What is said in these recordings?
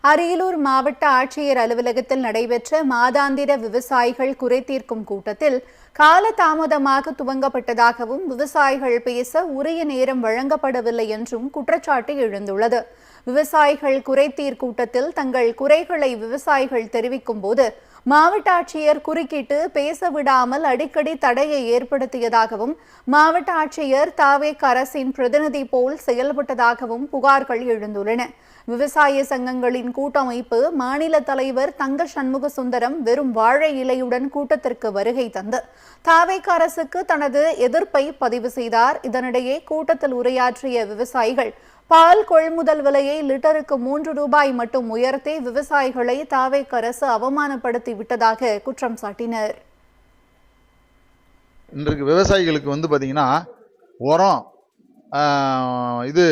அரியலூர் மாவட்ட ஆட்சியர் அலுவலகத்தில் நடைபெற்ற மாதாந்திர விவசாயிகள் குறைதீர்க்கும் கூட்டத்தில் காலதாமதமாக துவங்கப்பட்டதாகவும் விவசாயிகள் பேச உரிய நேரம் வழங்கப்படவில்லை என்றும் குற்றச்சாட்டு எழுந்துள்ளது. விவசாயிகள் குறைதீர் கூட்டத்தில் தங்கள் குறைகளை விவசாயிகள் தெரிவிக்கும் போது மாவட்ட ஆட்சியர் குறுக்கிட்டு பேச விடாமல் அடிக்கடி தடையை ஏற்படுத்தியதாகவும் மாவட்ட ஆட்சியர் தாவேக அரசின் பிரதிநிதி போல் செயல்பட்டதாகவும் புகார்கள் எழுந்துள்ளன. விவசாய சங்கங்களின் கூட்டமைப்பு மாநில தலைவர் தங்க சண்முக சுந்தரம் வெறும் வாழை இலையுடன் கூட்டத்திற்கு வருகை தந்து தாவேக அரசுக்கு தனது எதிர்ப்பை பதிவு செய்தார். இதனிடையே கூட்டத்தில் உரையாற்றிய விவசாயிகள் பால் கொள்முதல் விலையை லிட்டருக்கு 3 ரூபாய் மட்டும் உயர்த்தி விவசாயிகளை தாவேக அரசு அவமானப்படுத்தி விட்டதாக குற்றம் சாட்டினர். இன்றைக்கு விவசாயிகளுக்கு பாத்தீங்கன்னா உரம், இது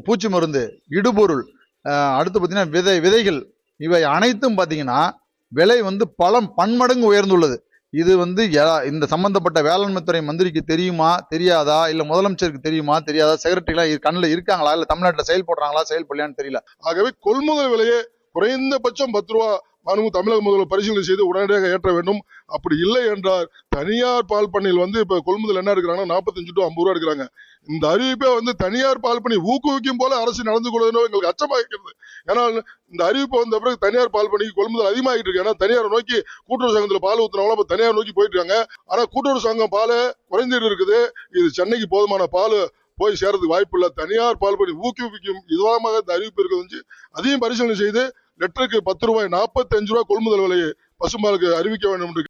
பூச்சி மருந்து, இடுபொருள், அடுத்து பார்த்தீங்கன்னா விதைகள், இவை அனைத்தும் பார்த்தீங்கன்னா விலை பன்மடங்கு உயர்ந்துள்ளது. இது இந்த சம்பந்தப்பட்ட வேளாண்மைத்துறை மந்திரிக்கு தெரியுமா தெரியாதா, இல்ல முதலமைச்சருக்கு தெரியுமா தெரியாதா, செக்ரட்டரிலாம் கண்ணில் இருக்காங்களா, இல்ல தமிழ்நாட்டில் செயல்படுறாங்களா செயல்படலையான்னு தெரியல. ஆகவே கொள்முதல் விலையே குறைந்தபட்சம் 10 ரூபா தமிழக முதல்வர் பரிசீலனை செய்து உடனடியாக ஏற்ற வேண்டும். அப்படி இல்லை என்றால் தனியார் பால் பண்ணையில் இப்ப கொள்முதல் என்ன இருக்கிறாங்கன்னா 45 to 50 ரூபா இருக்கிறாங்க. இந்த அறிவிப்பை தனியார் பால் பண்ணி ஊக்குவிக்கும் போல அரசு நடந்து கொள்வதோ எங்களுக்கு அச்சமாக இருக்கிறது. ஏன்னா இந்த அறிவிப்பு வந்த பிறகு தனியார் பால் பண்ணி கொள்முதல் அதிகமாகிட்டு இருக்கு. ஏன்னா தனியார் நோக்கி கூட்டுறவு சங்கத்துல பால் ஊத்துறவங்க தனியார் நோக்கி போயிட்டு இருக்காங்க. ஆனா கூட்டுறவு சங்கம் பால் குறைந்துட்டு இருக்குது. இது சென்னைக்கு போதுமான பால் போய் சேரதுக்கு வாய்ப்பு இல்லை. தனியார் பால் பண்ணி ஊக்குவிக்கும் விதமாக இந்த அறிவிப்பு இருக்கிறது. அதையும் பரிசீலனை செய்து லிட்டருக்கு 10 ரூபாய் 45 ரூபாய் கொள்முதல் விலையை பசும்பாலுக்கு அறிவிக்க வேண்டும் என்று